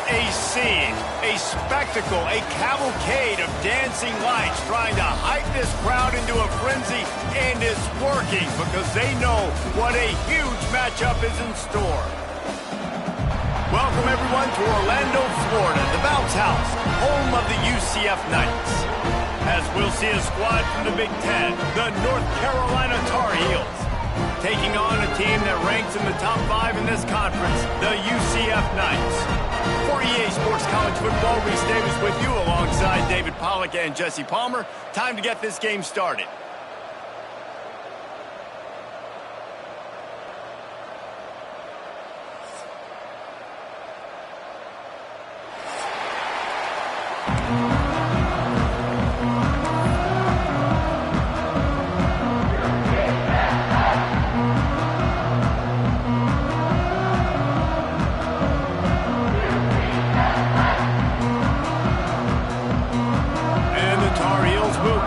A scene, a spectacle, a cavalcade of dancing lights trying to hype this crowd into a frenzy, and it's working because they know what a huge matchup is in store. Welcome everyone to Orlando, Florida, the Bounce House, home of the UCF Knights. As we'll see a squad from the Big Ten, the North Carolina Tar Heels, taking on a team that ranks in the top 5 in this conference, the UCF Knights. For EA Sports College Football, Reese Davis with you alongside David Pollack and Jesse Palmer. Time to get this game started.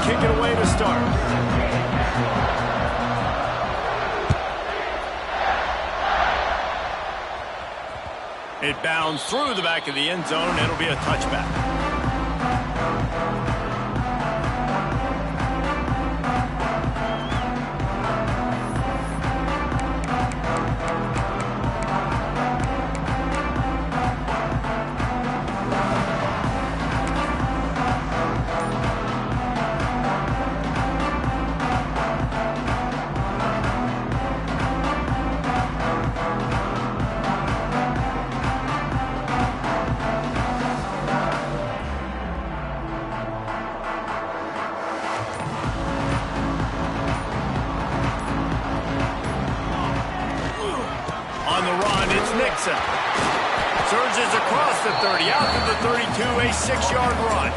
Kick it away to start. It bounds through the back of the end zone. It'll be a touchback. Surges across the 30, out to the 32, a 6-yard run.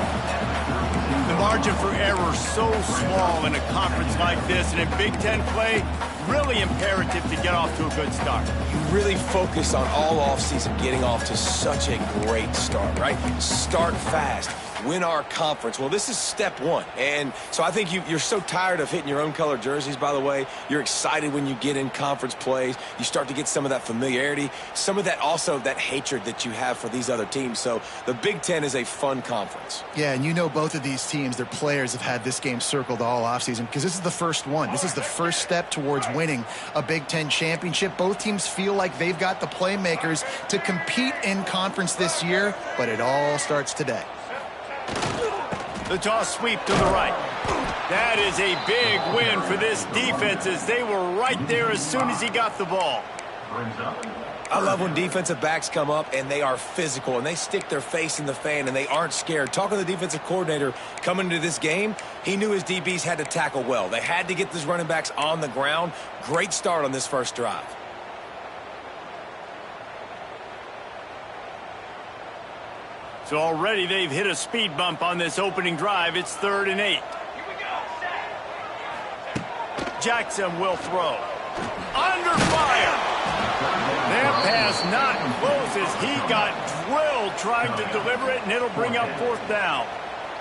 The margin for error so small in a conference like this, and in Big Ten play, really imperative to get off to a good start. You really focus on all offseason getting off to such a great start, right? Start fast. Win our conference. Well, this is step one. And so I think you're so tired of hitting your own color jerseys, by the way. You're excited when you get in conference plays. You start to get some of that familiarity, some of that also that hatred that you have for these other teams. So the Big Ten is a fun conference. Yeah, and you know both of these teams, their players have had this game circled all offseason because this is the first one. This is the first step towards winning a Big Ten championship. Both teams feel like they've got the playmakers to compete in conference this year, but it all starts today. The toss sweep to the right. That is a big win for this defense as they were right there as soon as he got the ball. I love when defensive backs come up and they are physical and they stick their face in the fan and they aren't scared. Talking to the defensive coordinator coming into this game, he knew his DBs had to tackle well. They had to get these running backs on the ground. Great start on this first drive. So already they've hit a speed bump on this opening drive. It's 3rd and 8. Jackson will throw. Under fire. That pass not close as he got drilled trying to deliver it, and it'll bring up 4th down.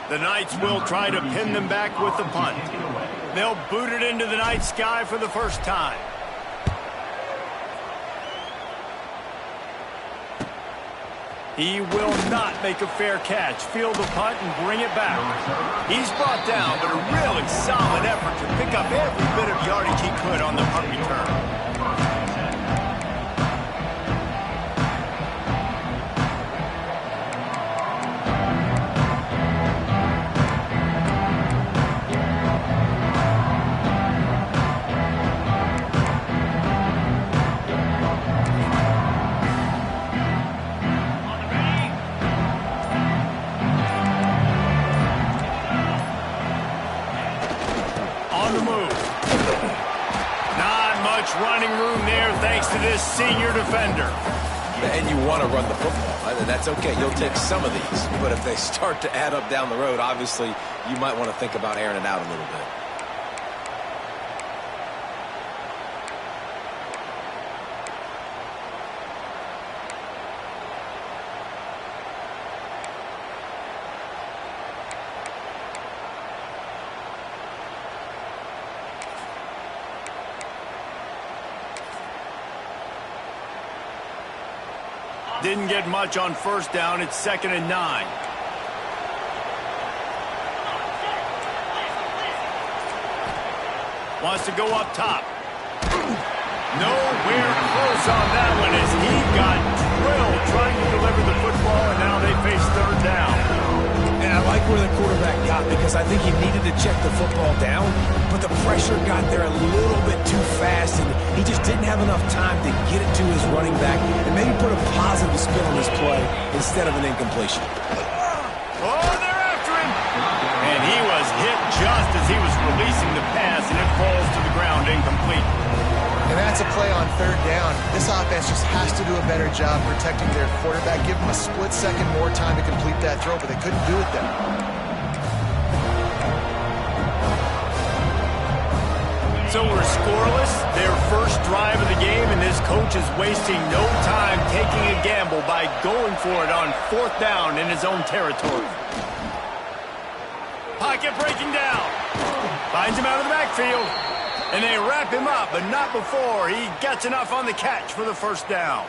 The Knights will try to pin them back with the punt. They'll boot it into the night sky for the first time. He will not make a fair catch. Field the punt and bring it back. He's brought down, but a really solid effort to pick up every bit of yardage he could on the punt return. Running room there thanks to this senior defender. And you want to run the football. That's okay. You'll take some of these. But if they start to add up down the road, obviously, you might want to think about airing it out a little bit. Didn't get much on first down. It's 2nd and 9. Wants to go up top. Nowhere close on that one as he got drilled trying to deliver the football, and now they face 3rd down. And I like where the quarterback got because I think he needed to check the football down, but the pressure got there a little bit too fast, and he just didn't have enough time to get it to his running back and maybe put a positive spin on his play instead of an incompletion. Oh, they're after him! And he was hit just as he was releasing the pass, and it falls to the ground incomplete. And that's a play on 3rd down. This offense just has to do a better job protecting their quarterback. Give them a split second more time to complete that throw, but they couldn't do it there. So we're scoreless, their first drive of the game, and this coach is wasting no time taking a gamble by going for it on 4th down in his own territory. Pocket breaking down. Finds him out of the backfield. And they wrap him up, but not before he gets enough on the catch for the 1st down.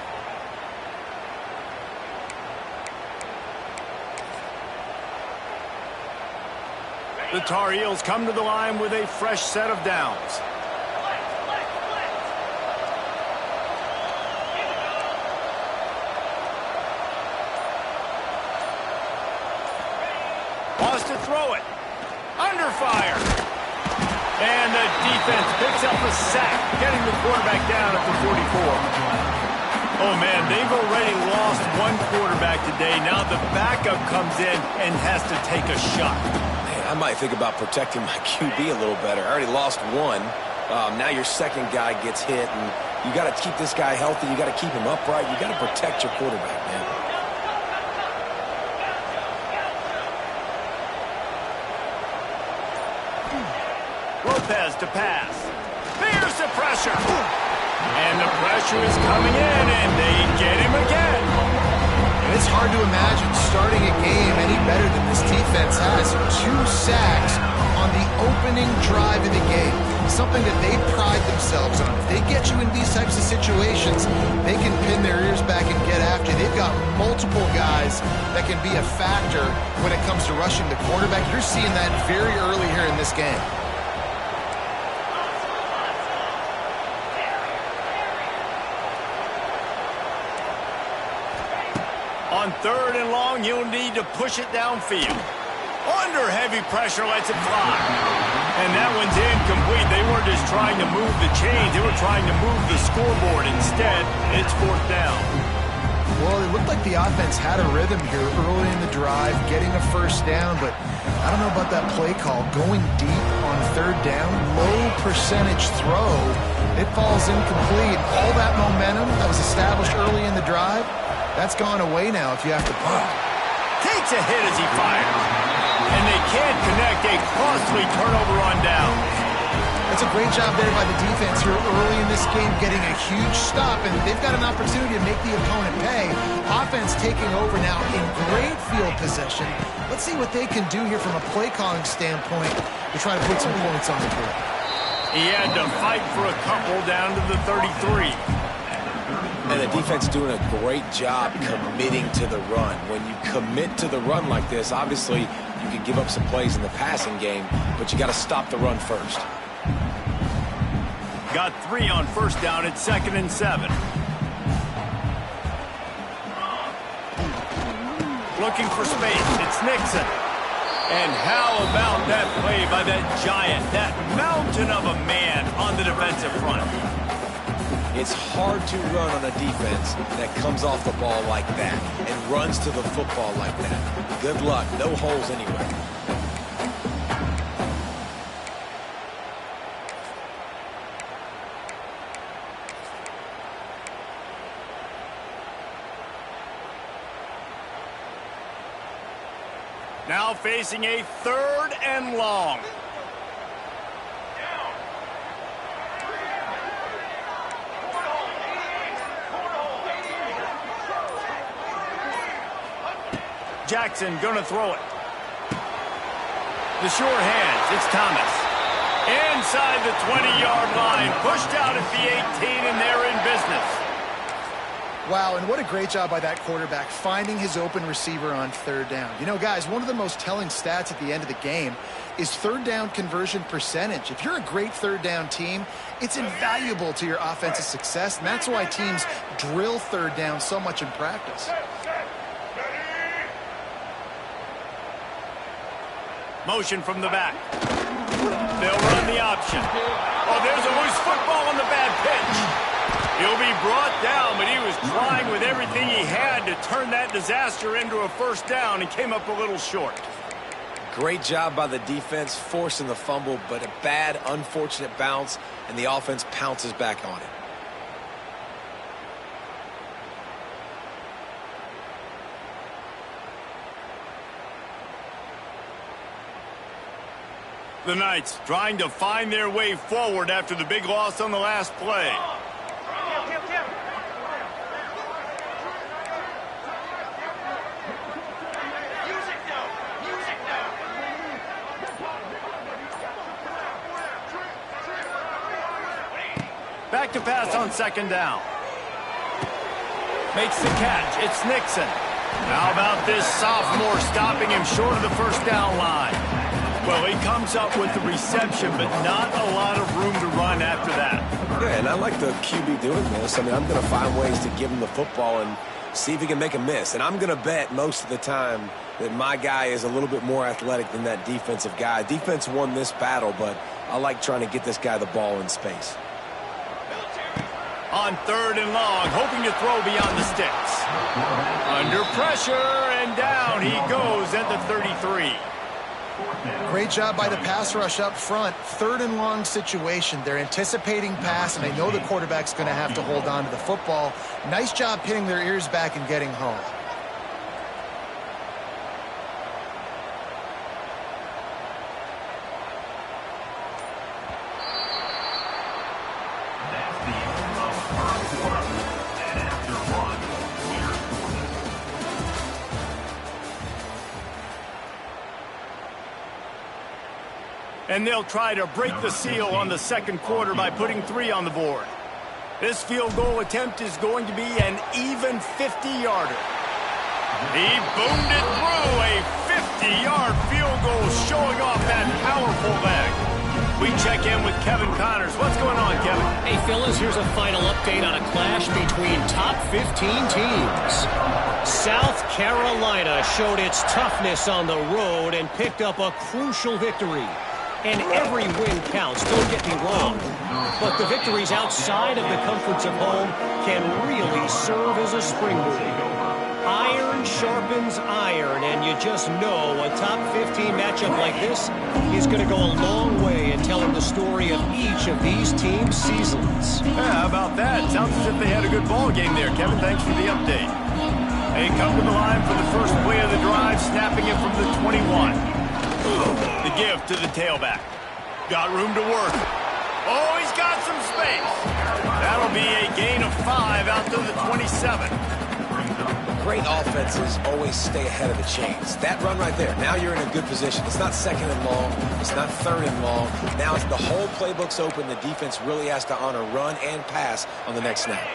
The Tar Heels come to the line with a fresh set of downs. Wants to throw it. Under fire. And the defense picks up a sack, getting the quarterback down at the 44. Oh, man, they've already lost one quarterback today. Now the backup comes in and has to take a shot. Man, I might think about protecting my QB a little better. I already lost one. Now your second guy gets hit, and you got to keep this guy healthy. You got to keep him upright. You got to protect your quarterback, man. Lopez to pass. There's the pressure. And the pressure is coming in, and they get him again. And it's hard to imagine starting a game any better than this defense has. 2 sacks on the opening drive of the game. Something that they pride themselves on. If they get you in these types of situations, they can pin their ears back and get after you. They've got multiple guys that can be a factor when it comes to rushing the quarterback. You're seeing that very early here in this game. On 3rd and long, you'll need to push it downfield. Under heavy pressure, lets it fly. And that one's incomplete. They weren't just trying to move the chains. They were trying to move the scoreboard. Instead, it's 4th down. Well, it looked like the offense had a rhythm here early in the drive, getting a 1st down, but I don't know about that play call. Going deep on 3rd down, low percentage throw, it falls incomplete. All that momentum that was established early in the drive, that's gone away now if you have to punt. Takes a hit as he fires. And they can't connect, a costly turnover on downs. That's a great job there by the defense here early in this game, getting a huge stop, and they've got an opportunity to make the opponent pay. Offense taking over now in great field possession. Let's see what they can do here from a play calling standpoint to try to put some points on the board. He had to fight for a couple down to the 33. And the defense doing a great job committing to the run. When you commit to the run like this, obviously you can give up some plays in the passing game, but you got to stop the run first. Got 3 on 1st down at 2nd and 7. Looking for space. It's Nixon. And how about that play by that giant, that mountain of a man on the defensive front? It's hard to run on a defense that comes off the ball like that and runs to the football like that. Good luck. No holes anywhere. Now facing a 3rd and long. Jackson gonna throw it. The sure hands, it's Thomas. Inside the 20-yard line, pushed out at the 18, and they're in business. Wow, and what a great job by that quarterback finding his open receiver on third down. You know, guys, one of the most telling stats at the end of the game is third down conversion percentage. If you're a great third down team, it's invaluable to your offensive success, and that's why teams drill third down so much in practice. Motion from the back. They'll run the option. Oh, there's a loose football on the bad pitch. He'll be brought down, but he was trying with everything he had to turn that disaster into a first down and came up a little short. Great job by the defense forcing the fumble, but a bad, unfortunate bounce, and the offense pounces back on it. The Knights trying to find their way forward after the big loss on the last play. Back to pass on second down. Makes the catch. It's Nixon. How about this sophomore stopping him short of the first down line? Well, he comes up with the reception, but not a lot of room to run after that. Yeah, and I like the QB doing this. I mean, I'm going to find ways to give him the football and see if he can make a miss. And I'm going to bet most of the time that my guy is a little bit more athletic than that defensive guy. Defense won this battle, but I like trying to get this guy the ball in space. On third and long, hoping to throw beyond the sticks. Under pressure, and down he goes at the 33. Great job by the pass rush up front. Third and long situation. They're anticipating pass, and they know the quarterback's going to have to hold on to the football. Nice job pinning their ears back and getting home. And they'll try to break the seal on the second quarter by putting 3 on the board. This field goal attempt is going to be an even 50-yarder. He boomed it through, a 50-yard field goal showing off that powerful leg. We check in with Kevin Connors. What's going on, Kevin? Hey, fellas, here's a final update on a clash between top 15 teams. South Carolina showed its toughness on the road and picked up a crucial victory. And every win counts, don't get me wrong. But the victories outside of the comforts of home can really serve as a springboard. Iron sharpens iron, and you just know a top 15 matchup like this is going to go a long way in telling the story of each of these teams' seasons. Yeah, how about that? Sounds as if they had a good ball game there, Kevin. Thanks for the update. They come to the line for the first play of the drive, snapping it from the 21. The give to the tailback. Got room to work. Oh, he's got some space. That'll be a gain of 5 out to the 27. Great offenses always stay ahead of the chains. That run right there, now you're in a good position. It's not second and long. It's not third and long. Now the whole playbook's open. The defense really has to honor run and pass on the next snap.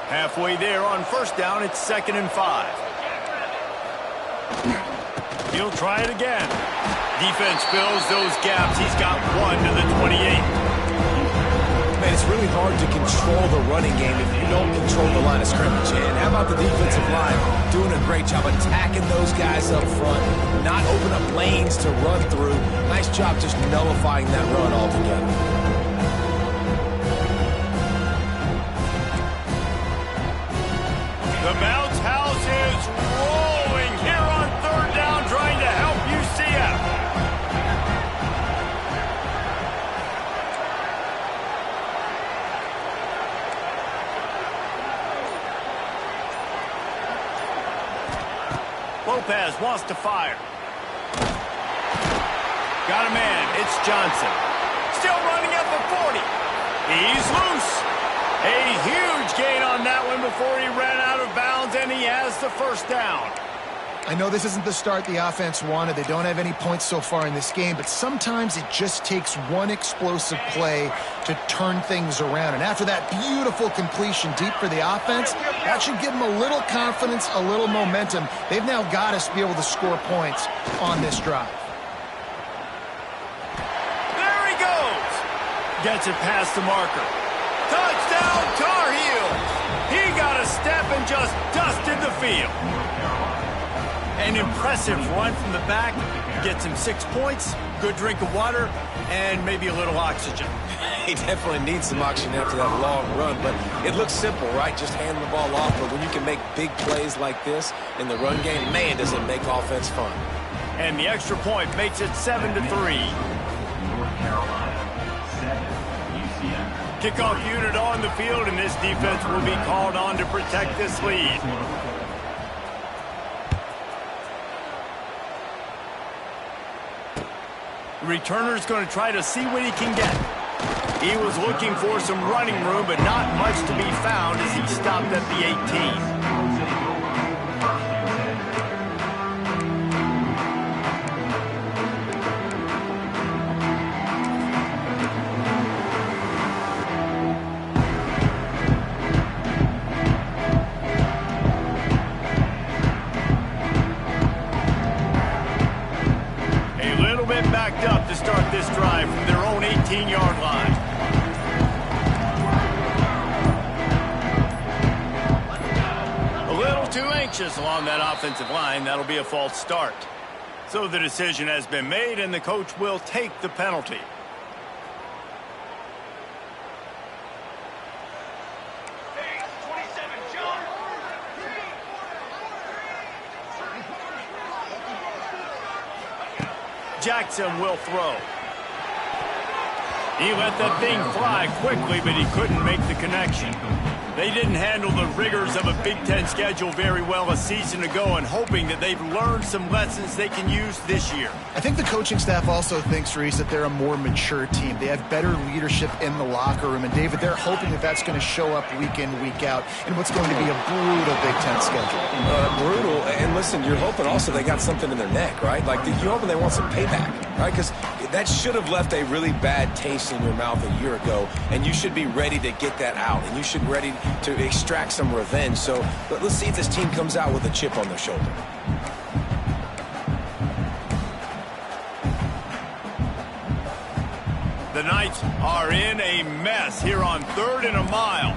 Halfway there on first down, it's 2nd and 5. He'll try it again. Defense fills those gaps. He's got 1 to the 28. Man, it's really hard to control the running game if you don't control the line of scrimmage. And how about the defensive line doing a great job attacking those guys up front, not open up lanes to run through. Nice job just nullifying that run altogether. The bounce house is rolling here on third down, trying to help UCF. Lopez wants to fire. Got a man. It's Johnson. Still running at the 40. He's loose. A huge gain on that one before he ran out of bounds, and he has the first down. I know this isn't the start the offense wanted. They don't have any points so far in this game, but sometimes it just takes one explosive play to turn things around. And after that beautiful completion deep for the offense, that should give them a little confidence, a little momentum. They've now got us to be able to score points on this drive. There he goes. Gets it past the marker. Touchdown, Tar Heels. He got a step and just dusted the field. An impressive run from the back. Gets him 6 points, good drink of water, and maybe a little oxygen. He definitely needs some oxygen after that long run, but it looks simple, right? Just hand the ball off, but when you can make big plays like this in the run game, man, does it make offense fun. And the extra point makes it 7-3. Kickoff unit on the field, and this defense will be called on to protect this lead. The returner's going to try to see what he can get. He was looking for some running room, but not much to be found as he stopped at the 18. Up to start this drive from their own 18-yard line. A little too anxious along that offensive line. That'll be a false start. So the decision has been made, and the coach will take the penalty. Jackson will throw. He let that thing fly quickly, but he couldn't make the connection. They didn't handle the rigors of a Big Ten schedule very well a season ago, and hoping that they've learned some lessons they can use this year. I think the coaching staff also thinks, Reese, that they're a more mature team. They have better leadership in the locker room, and David, they're hoping that that's going to show up week in, week out in what's going to be a brutal Big Ten schedule. Brutal, and listen, you're hoping also they got something in their neck, right? Like, you're hoping they want some payback, right? Because that should have left a really bad taste in your mouth a year ago, and you should be ready to get that out, and you should be ready to extract some revenge. So let's see if this team comes out with a chip on their shoulder. The Knights are in a mess here on 3rd and a mile.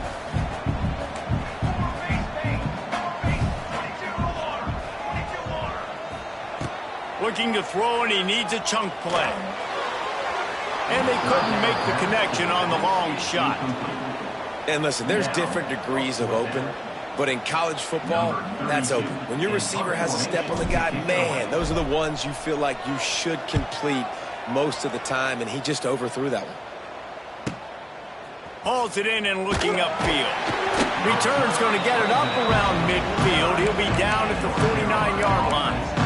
Looking to throw, and he needs a chunk play. And they couldn't make the connection on the long shot. And listen, there's different degrees of open, but in college football, that's open. When your receiver has a step on the guy, man, those are the ones you feel like you should complete most of the time, and he just overthrew that one. Hauls it in and looking upfield. Return's going to get it up around midfield. He'll be down at the 49-yard line.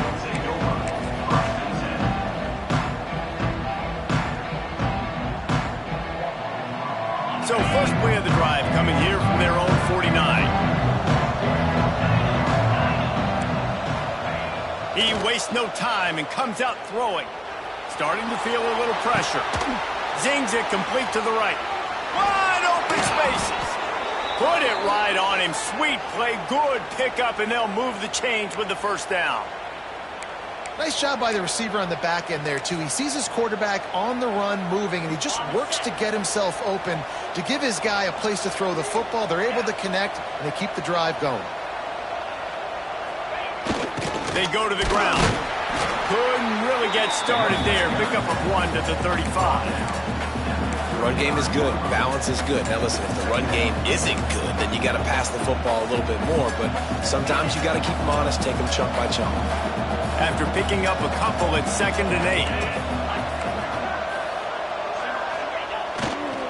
So first play of the drive coming here from their own 49. He wastes no time and comes out throwing. Starting to feel a little pressure. Zings it complete to the right. Wide open spaces. Put it right on him. Sweet play. Good pickup, and they'll move the chains with the first down. Nice job by the receiver on the back end there, too. He sees his quarterback on the run moving, and he just works to get himself open to give his guy a place to throw the football. They're able to connect, and they keep the drive going. They go to the ground. Couldn't really get started there. Pick up of 1 to the 35. The run game is good. Balance is good. Now, listen, if the run game isn't good, then you got to pass the football a little bit more. But sometimes you got to keep them honest, take them chunk by chunk. After picking up a couple at 2nd and 8.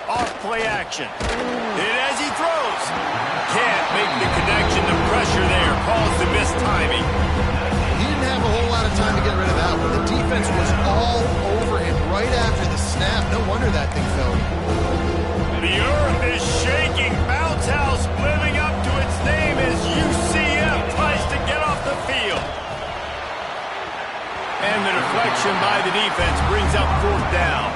Off play action. And as he throws, can't make the connection. The pressure there caused the missed timing. He didn't have a whole lot of time to get rid of that one. The defense was all over him right after the snap. No wonder that thing fell. The earth is shaking. Bounce House living up to its name as UCF tries to get off the field. execution by the defense brings up 4th down.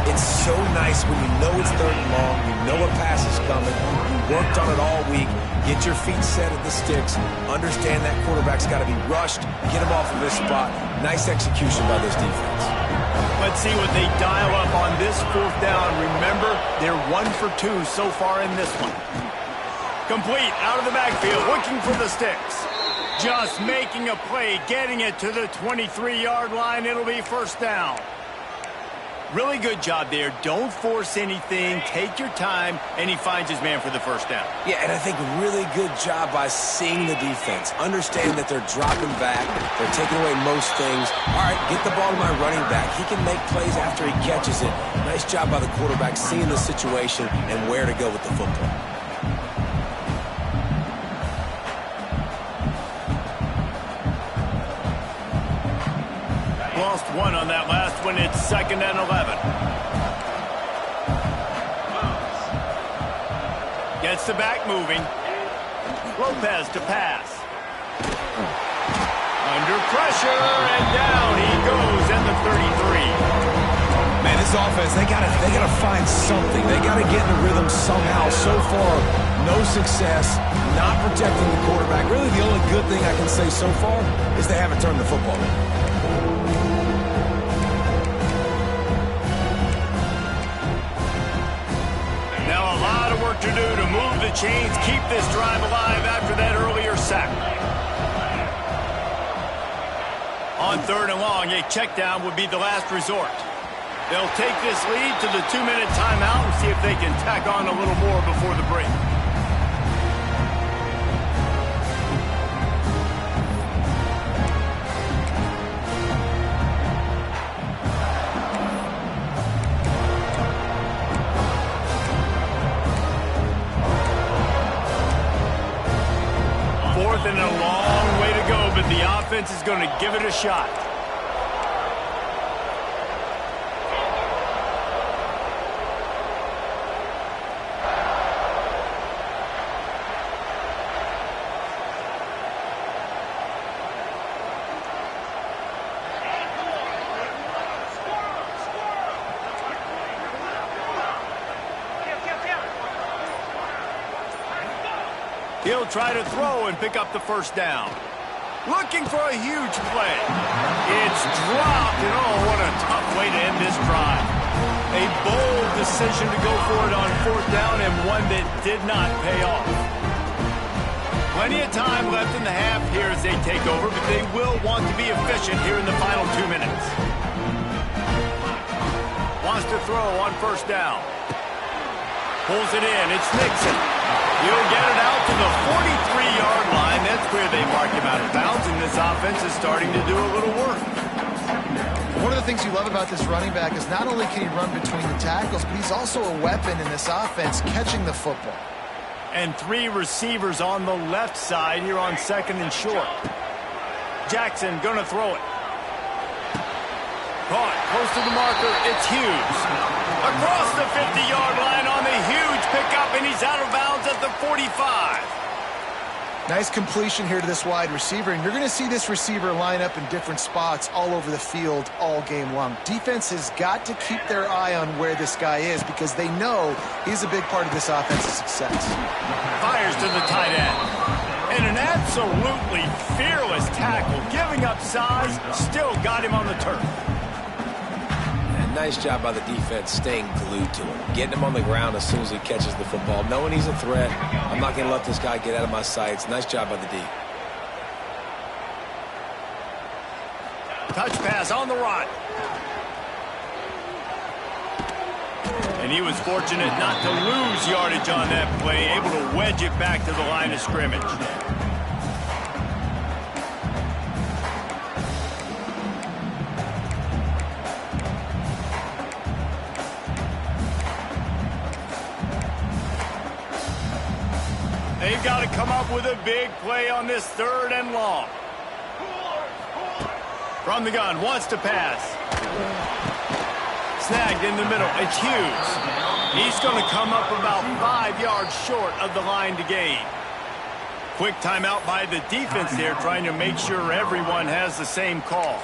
It's so nice when you know it's 3rd and long, you know a pass is coming, you worked on it all week, get your feet set at the sticks, understand that quarterback's got to be rushed, get him off of his spot. Nice execution by this defense. Let's see what they dial up on this 4th down. Remember, they're 1 for 2 so far in this one. Complete out of the backfield, looking for the sticks. Just making a play, getting it to the 23-yard line. It'll be 1st down. Really good job there. Don't force anything. Take your time, and he finds his man for the 1st down. Yeah, and I think really good job by seeing the defense. Understand that they're dropping back. They're taking away most things. All right, get the ball to my running back. He can make plays after he catches it. Nice job by the quarterback seeing the situation and where to go with the football. Lost 1 on that last one. It's 2nd and 11. Gets the back moving. Lopez to pass. Under pressure, and down he goes at the 33. Man, this offense, they gotta find something. They gotta get in a rhythm somehow. So far, no success, not protecting the quarterback. Really, the only good thing I can say so far is they haven't turned the football over. To do to move the chains, keep this drive alive after that earlier sack. On 3rd and long, a check down would be the last resort. They'll take this lead to the 2-minute timeout and see if they can tack on a little more before the break. And a long way to go, but the offense is going to give it a shot. He'll try to throw and pick up the 1st down. Looking for a huge play. It's dropped, and oh, what a tough way to end this drive. A bold decision to go for it on 4th down, and one that did not pay off. Plenty of time left in the half here as they take over, but they will want to be efficient here in the final 2 minutes. Wants to throw on 1st down. Pulls it in. It's Nixon. He'll get it out to the 43-yard line. That's where they mark him out of bounds, and this offense is starting to do a little work. One of the things you love about this running back is not only can he run between the tackles, but he's also a weapon in this offense, catching the football. And 3 receivers on the left side here on 2nd and short. Jackson going to throw it. Caught close to the marker. It's Hughes. Across the 50-yard line on the huge pickup, and he's out of bounds at the 45. Nice completion here to this wide receiver, and you're going to see this receiver line up in different spots all over the field all game long. Defense has got to keep their eye on where this guy is because they know he's a big part of this offense's success. Fires to the tight end. And an absolutely fearless tackle, giving up size, still got him on the turf. Nice job by the defense staying glued to him, getting him on the ground as soon as he catches the football, knowing he's a threat. I'm not going to let this guy get out of my sights. Nice job by the D. Touch pass on the run. And he was fortunate not to lose yardage on that play, able to wedge it back to the line of scrimmage. They've got to come up with a big play on this 3rd and long. From the gun, wants to pass. Snagged in the middle. It's Hughes. He's going to come up about 5 yards short of the line to gain. Quick timeout by the defense there, trying to make sure everyone has the same call.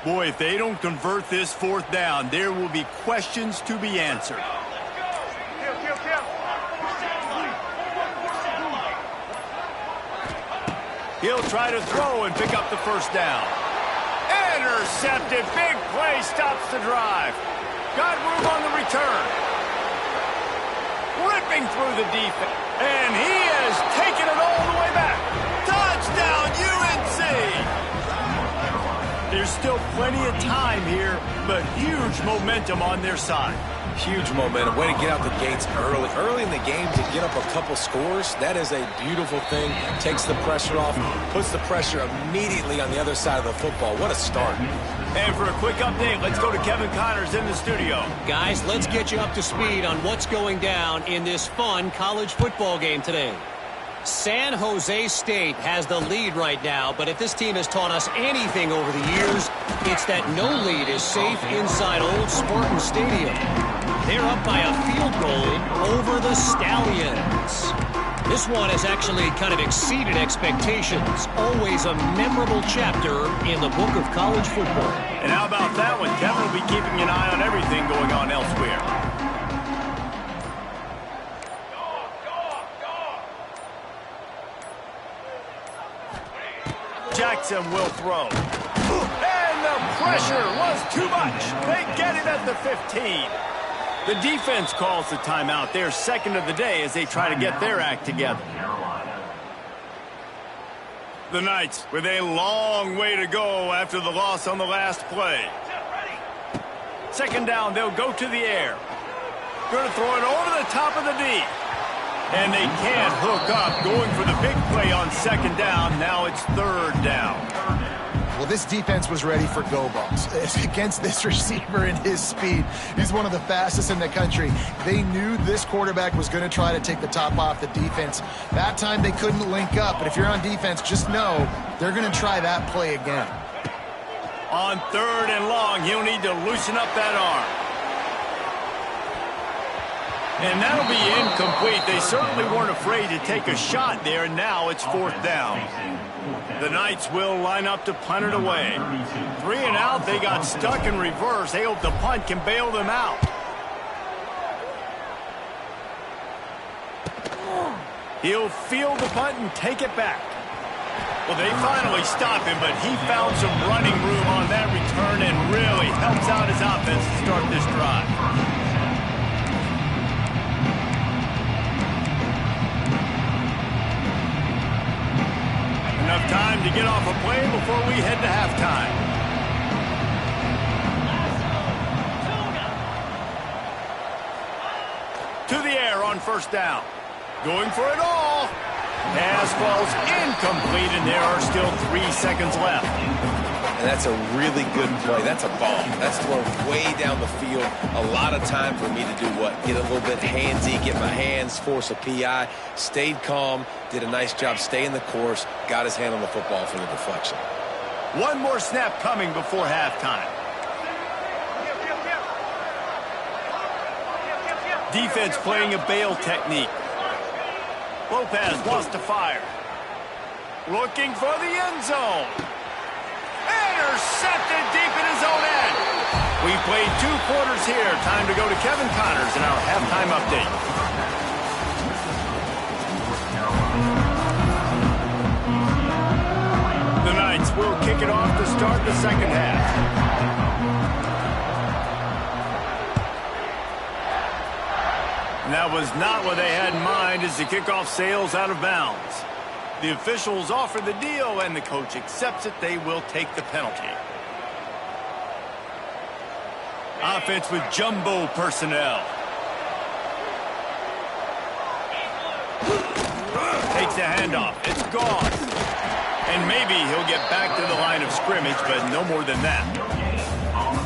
Boy, if they don't convert this fourth down, there will be questions to be answered. He'll try to throw and pick up the first down. Intercepted. Big play stops the drive. Got room on the return. Ripping through the defense. And he has taken it all the way back. Touchdown, UNC! There's still plenty of time here, but huge momentum on their side. Huge momentum. Way to get out the gates early. Early in the game to get up a couple scores, that is a beautiful thing. Takes the pressure off, puts the pressure immediately on the other side of the football. What a start. And for a quick update, let's go to Kevin Connors in the studio. Guys, let's get you up to speed on what's going down in this fun college football game today. San Jose State has the lead right now, but if this team has taught us anything over the years, it's that no lead is safe inside Old Spartan Stadium. They're up by a field goal over the Stallions. This one has actually kind of exceeded expectations. Always a memorable chapter in the book of college football. And how about that one? Kevin will be keeping an eye on everything going on elsewhere. Jackson will throw. And the pressure was too much. They get it at the 15. The defense calls the timeout. Their second of the day as they try to get their act together. The Knights with a long way to go after the loss on the last play. Second down, they'll go to the air. Going to throw it over the top of the D. And they can't hook up, going for the big play on second down. Now it's third down. Well, this defense was ready for go balls. Against this receiver and his speed, he's one of the fastest in the country. They knew this quarterback was going to try to take the top off the defense. That time they couldn't link up, but if you're on defense, just know they're going to try that play again. On third and long, he'll need to loosen up that arm. And that'll be incomplete. They certainly weren't afraid to take a shot there, and now it's fourth down. The Knights will line up to punt it away. 3 and out, they got stuck in reverse. They hope the punt can bail them out. He'll field the punt and take it back. Well, they finally stop him, but he found some running room on that return and really helps out his offense to start this drive. Enough time to get off a play before we head to halftime. To the air on first down. Going for it all. Pass falls incomplete, and there are still 3 seconds left. And that's a really good play. That's a bomb. That's thrown way down the field. A lot of time for me to do what? Get a little bit handsy, get my hands, force a PI. Stayed calm, did a nice job staying the course, got his hand on the football for the deflection. One more snap coming before halftime. Defense playing a bail technique. Lopez wants to fire. Looking for the end zone. Intercepted deep in his own end. We played 2 quarters here. Time to go to Kevin Connors in our halftime update. The Knights will kick it off to start the second half. And that was not what they had in mind as the kickoff sails out of bounds. The officials offer the deal, and the coach accepts it. They will take the penalty. Offense with jumbo personnel. Takes the handoff. It's gone. And maybe he'll get back to the line of scrimmage, but no more than that.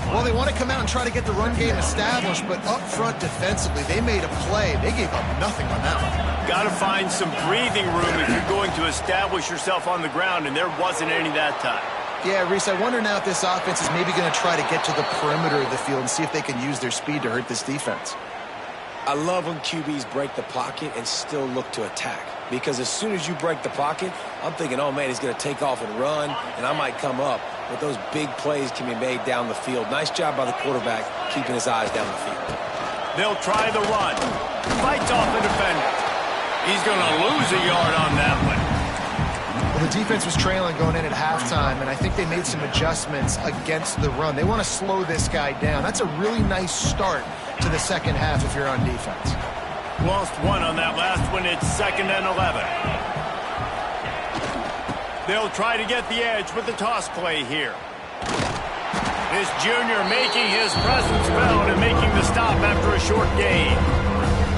Well, they want to come out and try to get the run game established, but up front defensively, they made a play. They gave up nothing on that one. Got to find some breathing room if you're going to establish yourself on the ground, and there wasn't any that time. Yeah, Reese, I wonder now if this offense is maybe going to try to get to the perimeter of the field and see if they can use their speed to hurt this defense. I love when QBs break the pocket and still look to attack. because as soon as you break the pocket, I'm thinking, oh, man, he's going to take off and run, and I might come up. But those big plays can be made down the field. Nice job by the quarterback keeping his eyes down the field. They'll try the run. Fights off the defender. He's going to lose a yard on that one. Well, the defense was trailing going in at halftime, and I think they made some adjustments against the run. They want to slow this guy down. That's a really nice start to the second half if you're on defense. Lost one on that last one. It's 2nd and 11. They'll try to get the edge with the toss play here. This junior making his presence felt and making the stop after a short gain.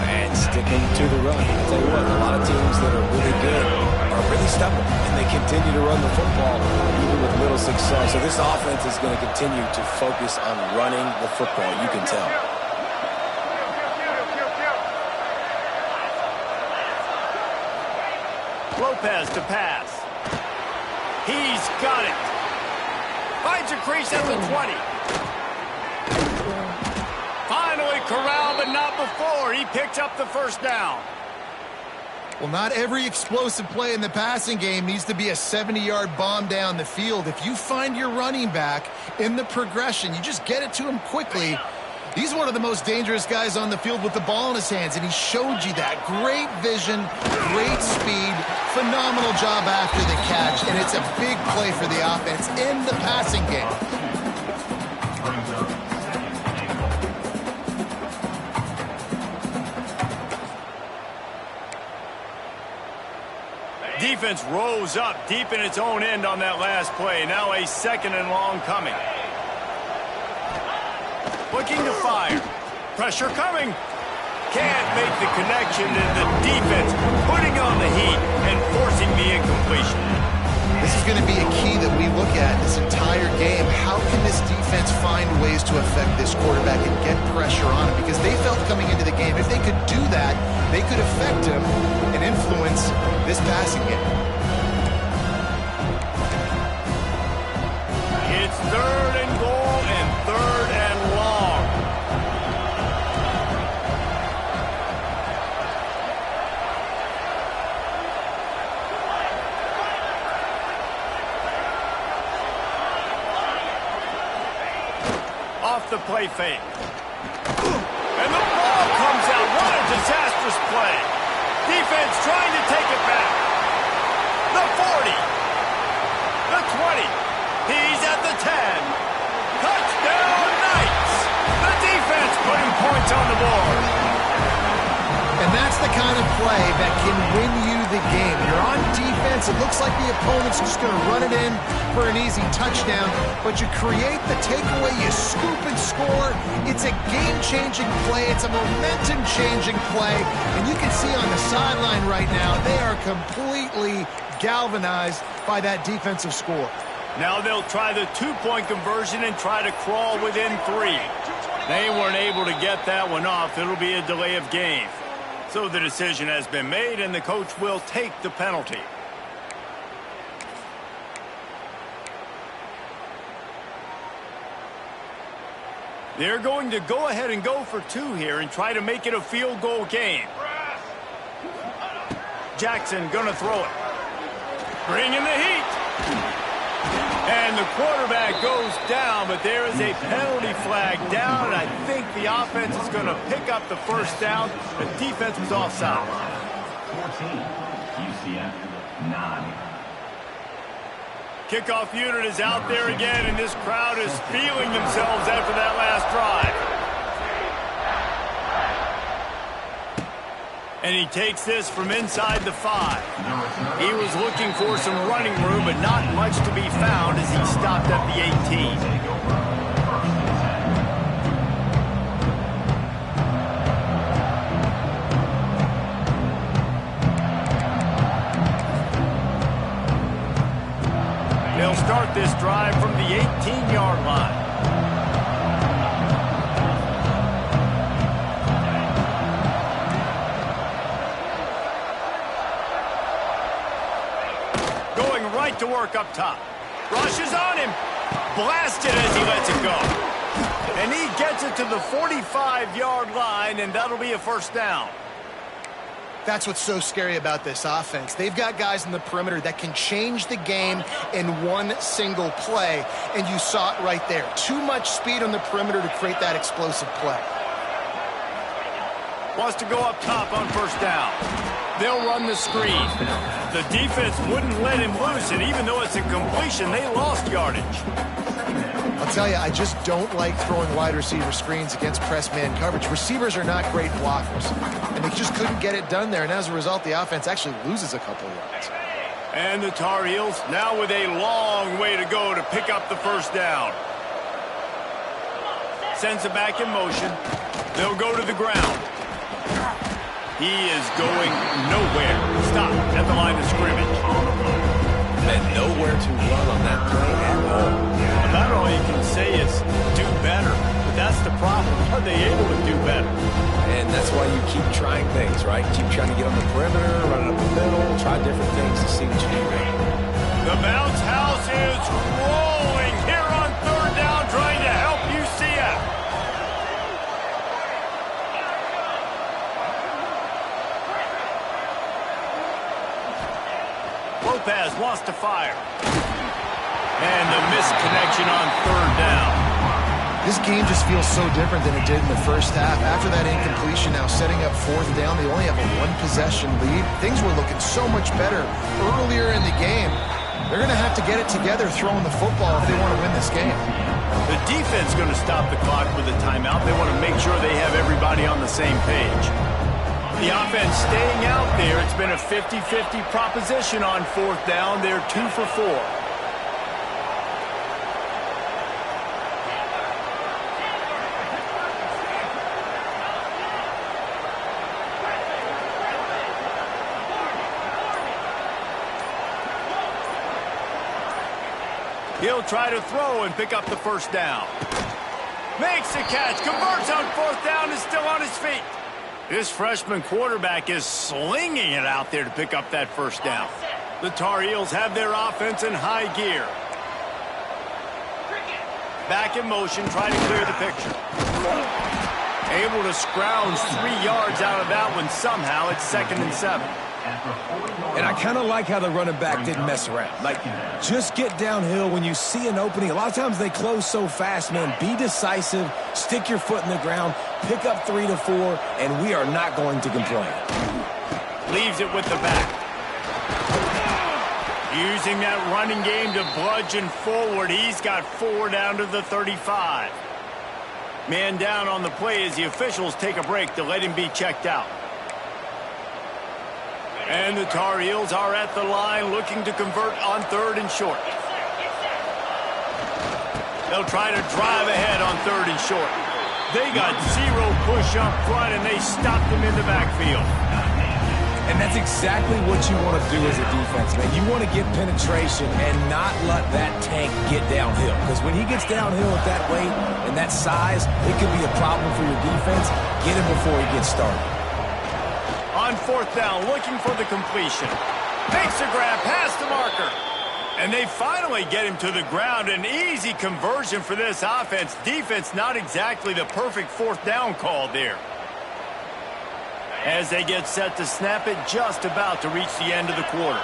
And sticking to the run. I'll tell you what, a lot of teams that are really good are really stubborn, and they continue to run the football even with little success. So this offense is going to continue to focus on running the football, you can tell. Lopez to pass. He's got it. Finds a crease at the 20. Finally corralled, but not before. He picked up the first down. Well, not every explosive play in the passing game needs to be a 70-yard bomb down the field. If you find your running back in the progression, you just get it to him quickly. He's one of the most dangerous guys on the field with the ball in his hands, and he showed you that. Great vision, great speed, phenomenal job after the catch, and it's a big play for the offense in the passing game. Defense rose up deep in its own end on that last play. Now a 2nd and long coming. Looking to fire. Pressure coming. Can't make the connection, and the defense putting on the heat and forcing the incompletion. This is going to be a key that we look at this entire game. How can this defense find ways to affect this quarterback and get pressure on him? Because they felt coming into the game, if they could do that, they could affect him and influence this passing game. It's 3rd and goal and 3rd and long. Off the play fake. And the ball comes out. What a disastrous play. Defense trying to take it back. The 40. The 20. He's at the 10. Touchdown Knights. The defense putting points on the board. And that's the kind of play that can win you the game. You're on defense. It looks like the opponent's just going to run it in for an easy touchdown, but you create the takeaway, you scoop and score. It's a game-changing play. It's a momentum-changing play, and you can see on the sideline right now, they are completely galvanized by that defensive score. Now they'll try the 2-point conversion and try to crawl within 3. They weren't able to get that one off. It'll be a delay of game. So the decision has been made, and the coach will take the penalty. They're going to go ahead and go for 2 here and try to make it a field goal game. Jackson gonna throw it. Bringing the heat. And the quarterback goes down, but there is a penalty flag down, and I think the offense is going to pick up the first down. The defense was offside. 14, UCF 9. Kickoff unit is out there again, and this crowd is feeling themselves after that last drive. And he takes this from inside the 5. He was looking for some running room, but not much to be found as he stopped at the 18. They'll start this drive from the 18-yard line. To work up top. Rushes on him. Blasted as he lets it go. And he gets it to the 45-yard line, and that'll be a first down. That's what's so scary about this offense. They've got guys in the perimeter that can change the game in one single play, and you saw it right there. Too much speed on the perimeter to create that explosive play. Wants to go up top on first down. They'll run the screen. The defense wouldn't let him loose, and even though it's a completion, they lost yardage. I'll tell you, I just don't like throwing wide receiver screens against press man coverage. Receivers are not great blockers, and they just couldn't get it done there, and as a result, the offense actually loses a couple of yards. And the Tar Heels now with a long way to go to pick up the first down. Sends it back in motion. They'll go to the ground. He is going nowhere. Stop at the line of scrimmage. And nowhere to run on that play at all. About all you can say is do better. But that's the problem. Are they able to do better? And that's why you keep trying things, right? Keep trying to get on the perimeter, run it up the middle, try different things to see what you can do. The bounce house is rolling here on third down, trying to help UCF. Lopez wants to fire. And the misconnection on third down. This game just feels so different than it did in the first half. After that incompletion, now setting up fourth down, they only have a one-possession lead. Things were looking so much better earlier in the game. They're going to have to get it together throwing the football if they want to win this game. The defense is going to stop the clock with a timeout. They want to make sure they have everybody on the same page. The offense staying out there. It's been a 50-50 proposition on fourth down. They're 2 for 4. He'll try to throw and pick up the first down. Makes the catch, converts on fourth down, is still on his feet. This freshman quarterback is slinging it out there to pick up that first down. The Tar Heels have their offense in high gear. Back in motion, trying to clear the picture. Able to scrounge 3 yards out of that one somehow. It's 2nd and 7. And I kind of like how the running back didn't mess around. Like, just get downhill when you see an opening. A lot of times they close so fast, man. Be decisive, stick your foot in the ground, pick up 3 to 4, and we are not going to complain. Leaves it with the back. Using that running game to bludgeon forward. He's got 4 down to the 35. Man down on the play as the officials take a break to let him be checked out. And the Tar Heels are at the line looking to convert on 3rd and short. They'll try to drive ahead on 3rd and short. They got 0 push up front and they stopped him in the backfield. And that's exactly what you want to do as a defense, man. You want to get penetration and not let that tank get downhill. Because when he gets downhill at that weight and that size, it could be a problem for your defense. Get him before he gets started. On 4th down, looking for the completion. Makes a grab past the marker. And they finally get him to the ground. An easy conversion for this offense. Defense not exactly the perfect 4th down call there. As they get set to snap it, just about to reach the end of the quarter.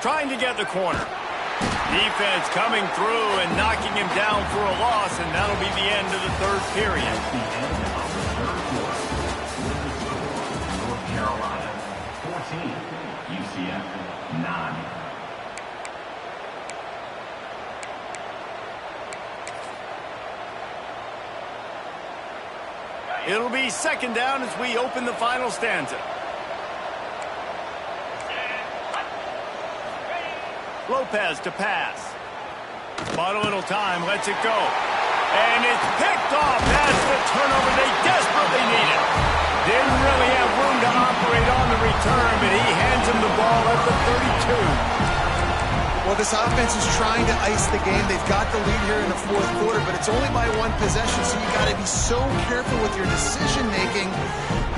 Trying to get the corner. Defense coming through and knocking him down for a loss, and that'll be the end of the 3rd period. North Carolina 14, UCF 9. It'll be 2nd down as we open the final stanza. Lopez to pass. Bought a little time, lets it go. And it's picked off. That's the turnover they desperately needed. Didn't really have room to operate on the return, but he hands him the ball at the 32. Well, this offense is trying to ice the game. They've got the lead here in the 4th quarter, but it's only by 1 possession, so you got to be so careful with your decision-making,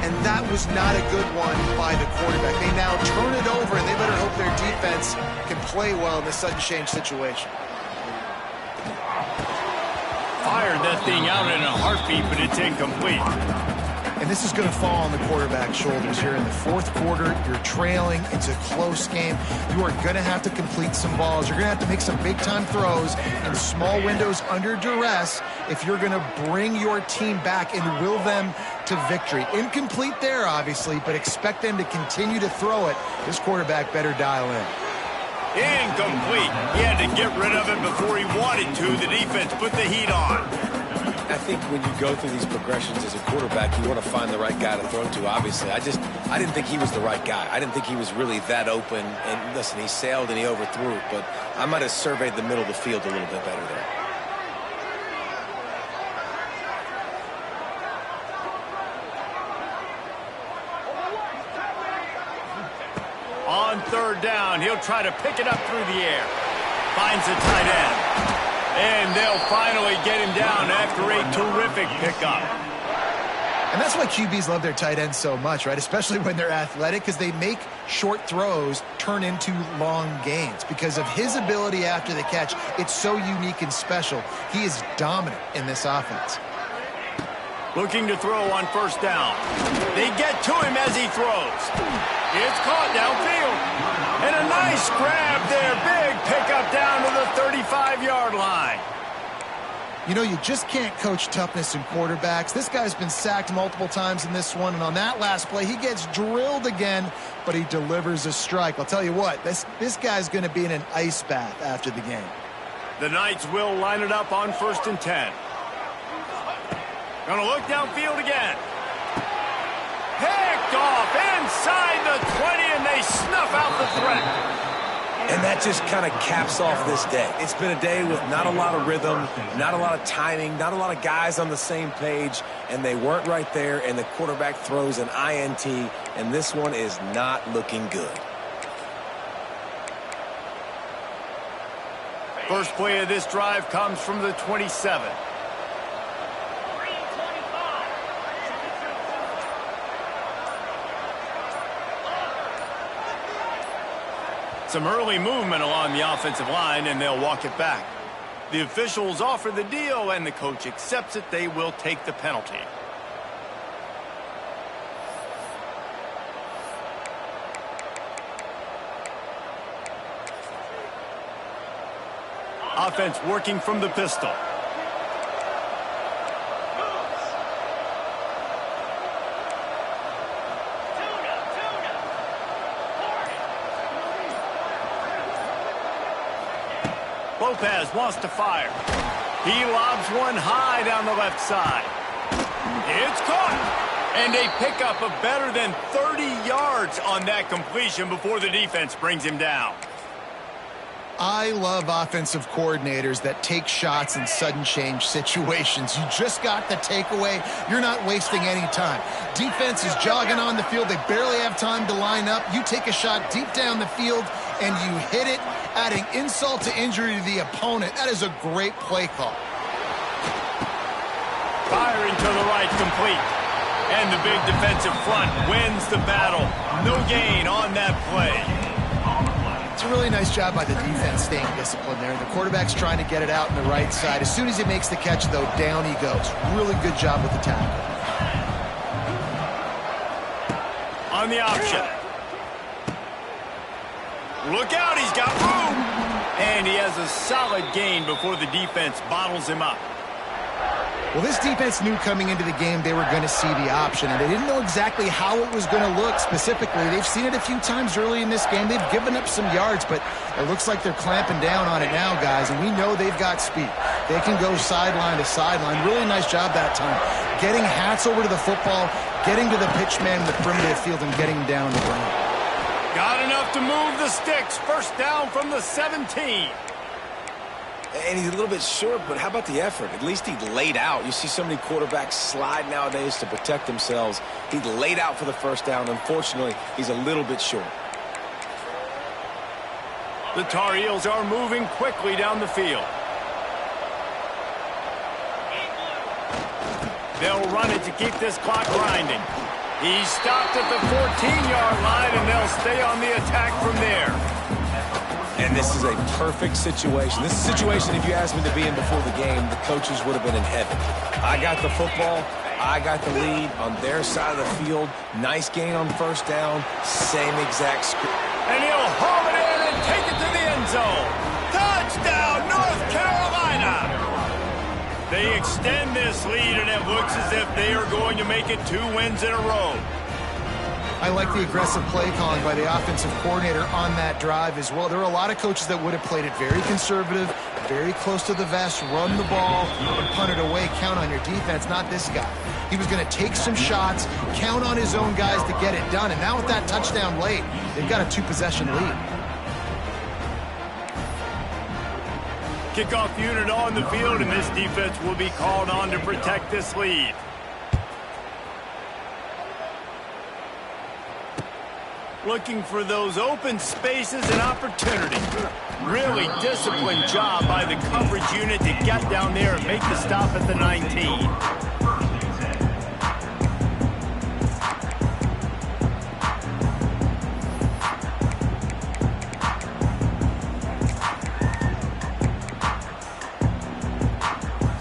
and that was not a good one by the quarterback. They now turn it over, and they better hope their defense can play well in this sudden change situation. Fired that thing out in a heartbeat. feet, but it's incomplete. And this is going to fall on the quarterback's shoulders here in the fourth quarter. You're trailing. It's a close game. You are going to have to complete some balls. You're going to have to make some big-time throws in small windows under duress if you're going to bring your team back and will them to victory. Incomplete there, obviously, but expect them to continue to throw it. This quarterback better dial in. Incomplete. He had to get rid of it before he wanted to. The defense put the heat on. I think when you go through these progressions as a quarterback, you want to find the right guy to throw to, obviously. I didn't think he was the right guy. I didn't think he was really that open. And listen, he sailed and he overthrew it, but I might have surveyed the middle of the field a little bit better there. On third down, he'll try to pick it up through the air. Finds the tight end. And they'll finally get him down after a terrific pickup. And that's why QBs love their tight ends so much, right? Especially when they're athletic, because they make short throws turn into long gains. Because of his ability after the catch, it's so unique and special. He is dominant in this offense. Looking to throw on first down. They get to him as he throws. It's caught downfield. And a nice grab there. Big pickup down to the 35-yard line. You know, you just can't coach toughness in quarterbacks. This guy's been sacked multiple times in this one, and on that last play, he gets drilled again, but he delivers a strike. I'll tell you what, this guy's going to be in an ice bath after the game. The Knights will line it up on 1st and 10. Gonna look downfield again. Picked off inside the 20, and they snuff out the threat. And that just kind of caps off this day. It's been a day with not a lot of rhythm, not a lot of timing, not a lot of guys on the same page, and they weren't right there, and the quarterback throws an INT, and this one is not looking good. First play of this drive comes from the 27. Some early movement along the offensive line, and they'll walk it back. The officials offer the deal, and the coach accepts it. They will take the penalty. Offense working from the pistol. Lopez wants to fire. He lobs one high down the left side. It's caught. And a pickup of better than 30 yards on that completion before the defense brings him down. I love offensive coordinators that take shots in sudden change situations. You just got the takeaway. You're not wasting any time. Defense is jogging on the field. They barely have time to line up. You take a shot deep down the field, and you hit it, adding insult to injury to the opponent. That is a great play call. Firing to the right, complete. And the big defensive front wins the battle. No gain on that play. It's a really nice job by the defense staying disciplined there. The quarterback's trying to get it out on the right side. As soon as he makes the catch, though, down he goes. Really good job with the tackle. On the option. Look out, he's got room. And he has a solid gain before the defense bottles him up. Well, this defense knew coming into the game they were going to see the option, and they didn't know exactly how it was going to look specifically. They've seen it a few times early in this game. They've given up some yards, but it looks like they're clamping down on it now, guys, and we know they've got speed. They can go sideline to sideline. Really nice job that time. Getting hats over to the football, getting to the pitch man in the perimeter of the field, and getting him down the ground. Got enough to move the sticks. First down from the 17. And he's a little bit short, but how about the effort? At least he laid out. You see so many quarterbacks slide nowadays to protect themselves. He laid out for the first down. Unfortunately, he's a little bit short. The Tar Heels are moving quickly down the field. They'll run it to keep this clock grinding. He's stopped at the 14-yard line, and they'll stay on the attack from there. And this is a perfect situation. This is a situation, if you asked me to be in before the game, the coaches would have been in heaven. I got the football. I got the lead on their side of the field. Nice gain on first down. Same exact script. And he'll haul it in and take it to the end zone. Touchdown, North Carolina! They extend this lead, and it looks as if they are going to make it 2 wins in a row. I like the aggressive play calling by the offensive coordinator on that drive as well. There are a lot of coaches that would have played it very conservative, very close to the vest, run the ball, and punt it away, count on your defense, not this guy. He was going to take some shots, count on his own guys to get it done, and now with that touchdown late, they've got a 2-possession lead. Kickoff unit on the field, and this defense will be called on to protect this lead. Looking for those open spaces and opportunity. Really disciplined job by the coverage unit to get down there and make the stop at the 19.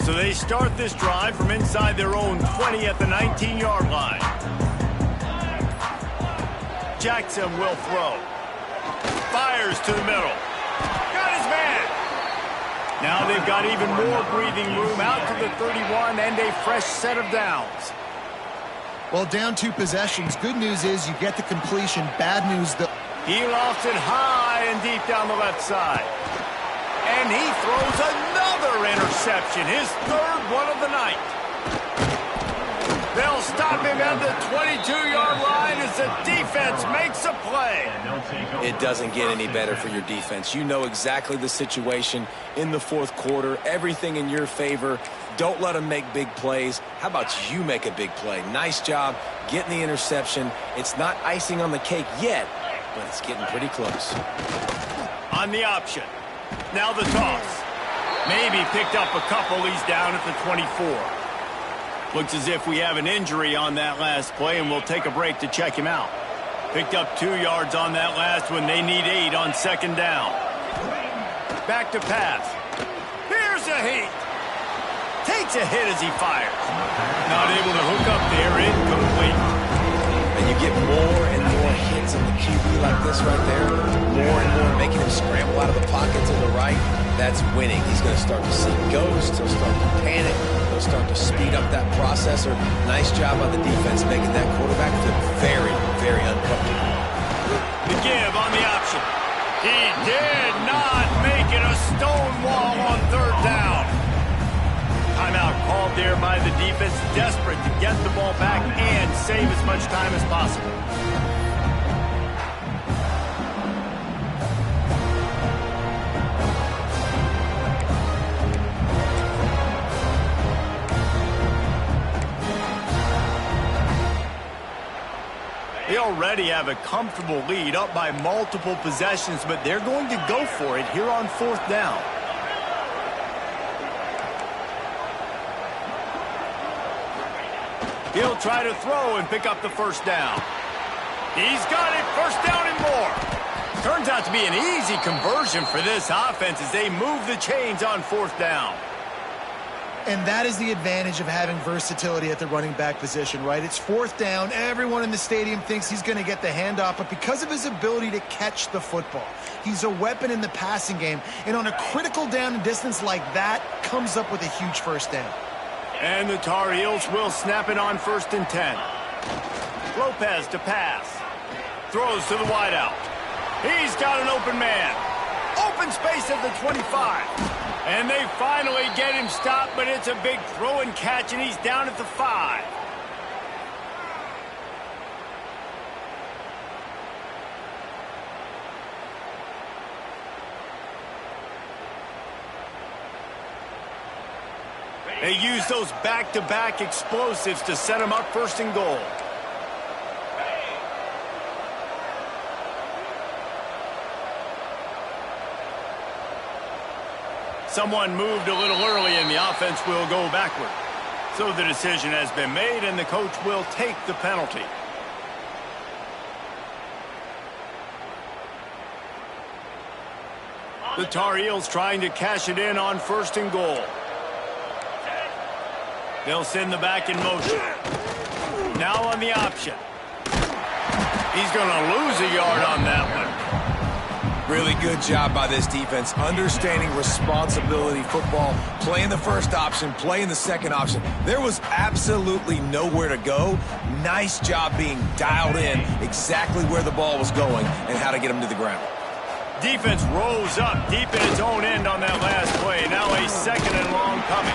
So they start this drive from inside their own 20 at the 19-yard line. Jackson will throw. Fires to the middle. Got his man. Now they've got even more breathing room out to the 31 and a fresh set of downs. Well, down 2 possessions. Good news is you get the completion. Bad news, He lofts it high and deep down the left side. And he throws another interception, his 3rd one of the night. They'll stop him at the 22-yard line as the defense makes a play. It doesn't get any better for your defense. You know exactly the situation in the 4th quarter. Everything in your favor. Don't let them make big plays. How about you make a big play? Nice job getting the interception. It's not icing on the cake yet, but it's getting pretty close. On the option. Now the toss. Maybe picked up a couple. He's down at the 24. Looks as if we have an injury on that last play, and we'll take a break to check him out. Picked up 2 yards on that last one. They need 8 on 2nd down. Back to pass. Here's a heat. Takes a hit as he fires. Not able to hook up there. Incomplete. And you get more and more hits on the QB like this right there. More and more making him scramble out of the pocket to the right. That's winning. He's going to start to see ghosts. He'll start to panic. He'll start to speed up that processor. Nice job on the defense making that quarterback feel very, very uncomfortable. The give on the option. He did not make it a stone wall on 3rd down. Timeout called there by the defense, desperate to get the ball back and save as much time as possible. They already have a comfortable lead, up by multiple possessions, but they're going to go for it here on 4th down. He'll try to throw and pick up the 1st down. He's got it, 1st down and more. Turns out to be an easy conversion for this offense as they move the chains on 4th down. And that is the advantage of having versatility at the running back position, right? It's 4th down. Everyone in the stadium thinks he's going to get the handoff, but because of his ability to catch the football, he's a weapon in the passing game. And on a critical down and distance like that, comes up with a huge 1st down. And the Tar Heels will snap it on 1st and 10. Lopez to pass. Throws to the wideout. He's got an open man. Open space at the 25. And they finally get him stopped, but it's a big throw and catch, and he's down at the 5. They use those back-to-back explosives to set him up 1st and goal. Someone moved a little early, and the offense will go backward. So the decision has been made, and the coach will take the penalty. The Tar Heels trying to cash it in on 1st and goal. They'll send the back in motion. Now on the option. He's going to lose a yard on that one. Really good job by this defense, understanding responsibility football, playing the first option, playing the second option. There was absolutely nowhere to go. Nice job being dialed in exactly where the ball was going and how to get him to the ground. Defense rose up deep in its own end on that last play. Now a 2nd and long coming.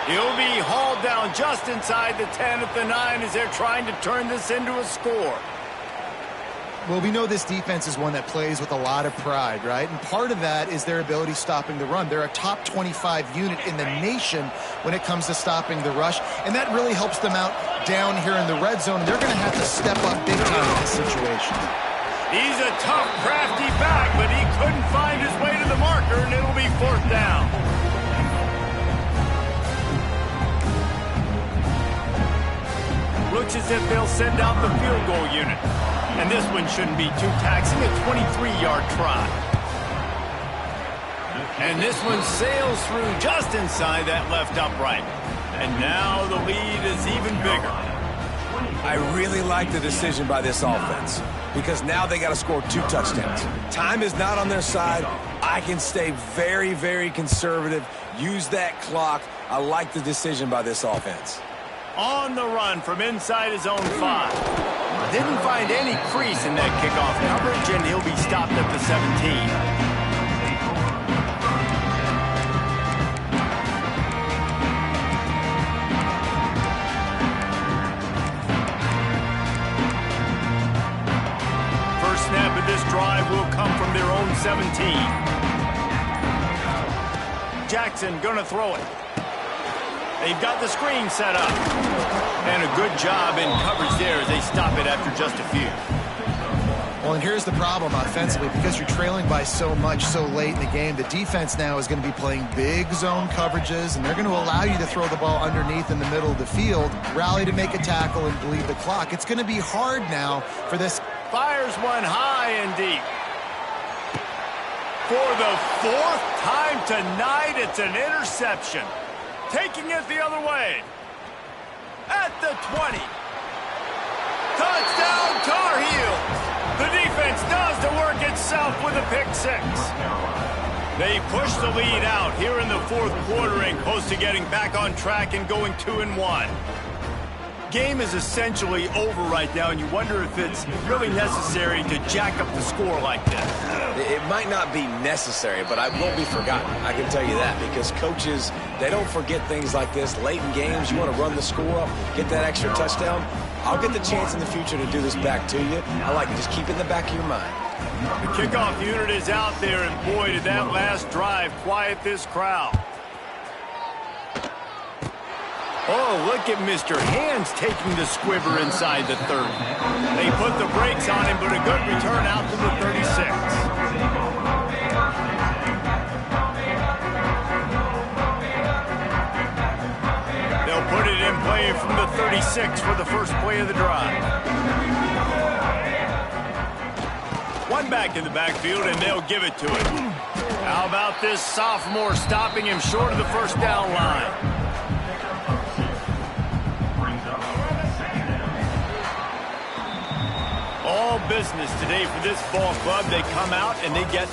He'll be hauled down just inside the 10 at the 9 as they're trying to turn this into a score. Well, we know this defense is one that plays with a lot of pride, right? And part of that is their ability stopping the run. They're a top 25 unit in the nation when it comes to stopping the rush, and that really helps them out down here in the red zone. They're going to have to step up big time in this situation. He's a tough, crafty back, but he couldn't find his way to the marker, and it'll be 4th down. Looks as if they'll send out the field goal unit. And this one shouldn't be too taxing, a 23-yard try. And this one sails through just inside that left upright. And now the lead is even bigger. I really like the decision by this offense because now they got to score 2 touchdowns. Time is not on their side. I can stay very, very conservative, use that clock. I like the decision by this offense. On the run from inside his own 5. Didn't find any crease in that kickoff coverage, and he'll be stopped at the 17. First snap of this drive will come from their own 17. Jackson gonna throw it. They've got the screen set up. And a good job in coverage there as they stop it after just a few. Well, and here's the problem offensively. Because you're trailing by so much so late in the game, the defense now is going to be playing big zone coverages, and they're going to allow you to throw the ball underneath in the middle of the field, rally to make a tackle, and bleed the clock. It's going to be hard now for this. Fires one high and deep. For the 4th time tonight, it's an interception. Taking it the other way. At the 20. Touchdown, Tar Heels. The defense does the work itself with a pick 6. They push the lead out here in the 4th quarter and close to getting back on track and going 2-1. Game is essentially over right now, and you wonder if it's really necessary to jack up the score like this. It might not be necessary, but it won't be forgotten. I can tell you that because coaches, they don't forget things like this. Late in games, you want to run the score up, get that extra touchdown. I'll get the chance in the future to do this back to you. I like it. Just keep it in the back of your mind. The kickoff unit is out there, and boy, did that last drive quiet this crowd. Oh, look at Mr. Hands taking the squibber inside the 30. They put the brakes on him, but a good return out to the 36. They'll put it in play from the 36 for the first play of the drive. One back in the backfield, and they'll give it to him. How about this sophomore stopping him short of the first down line? All business today for this ball club. They come out and they get...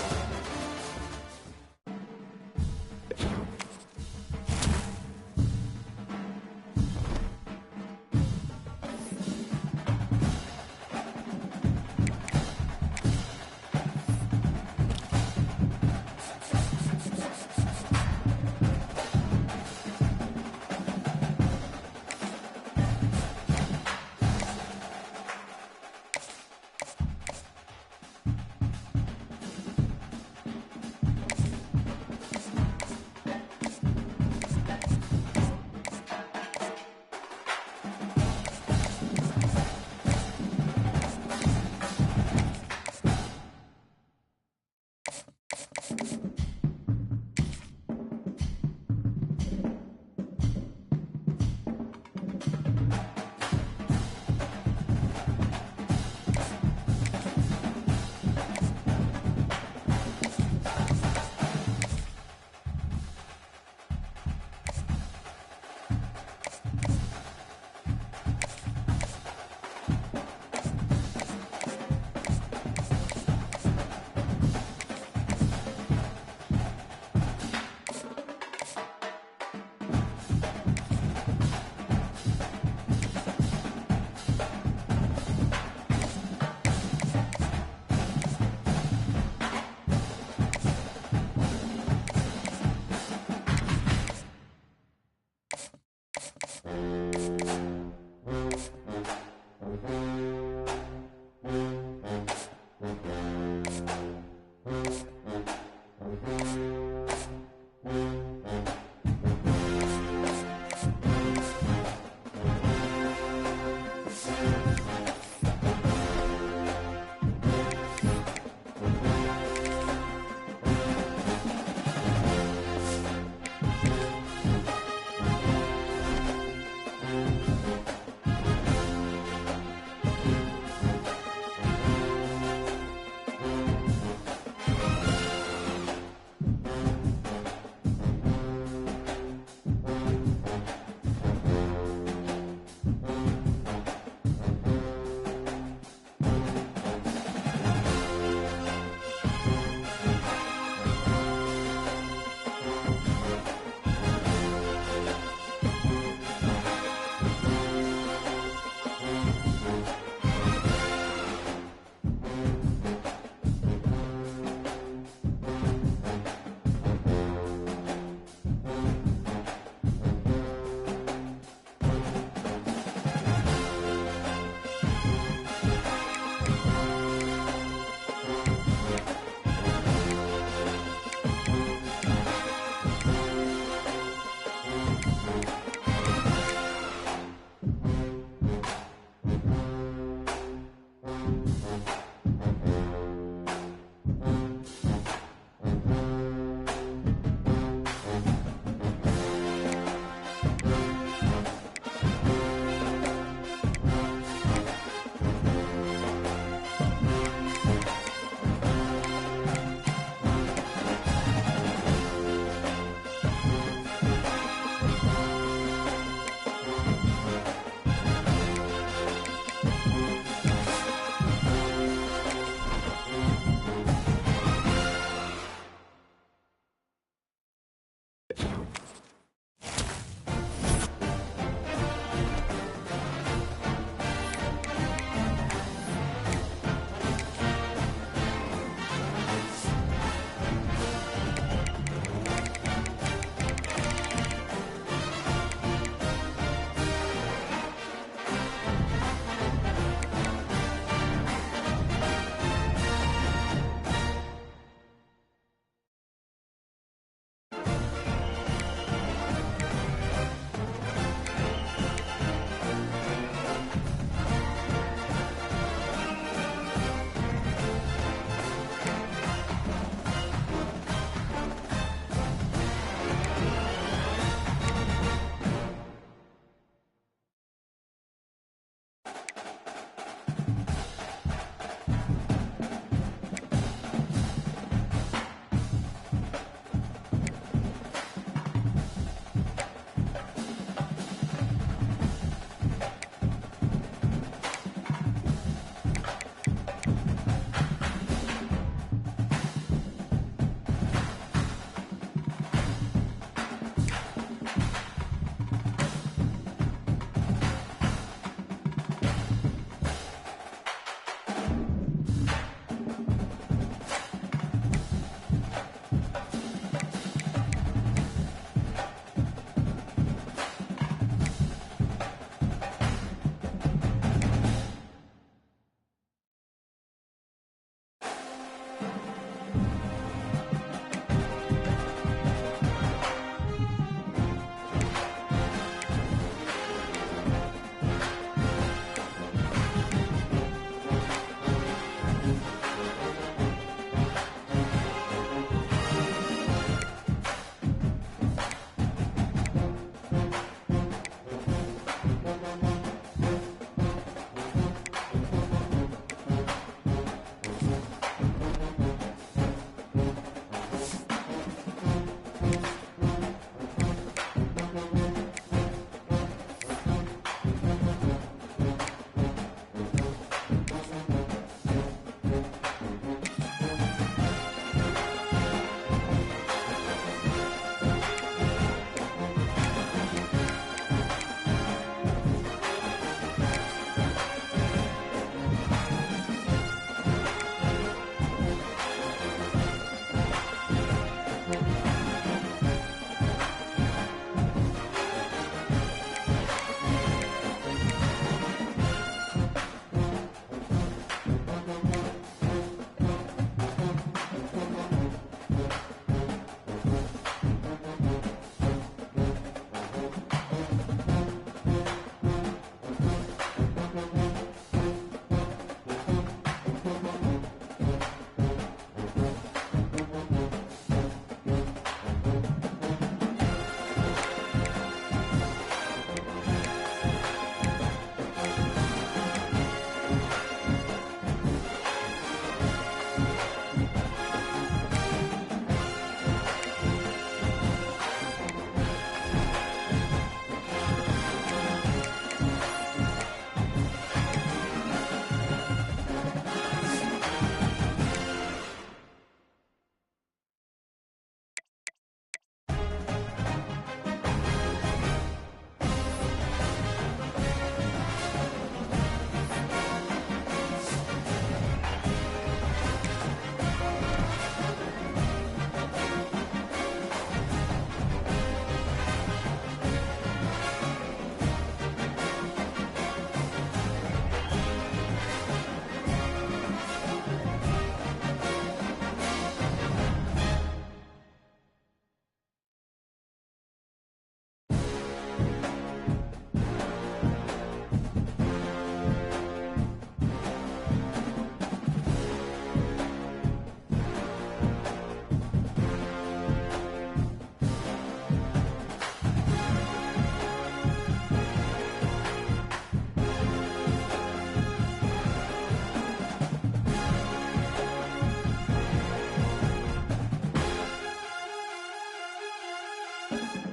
Carolina.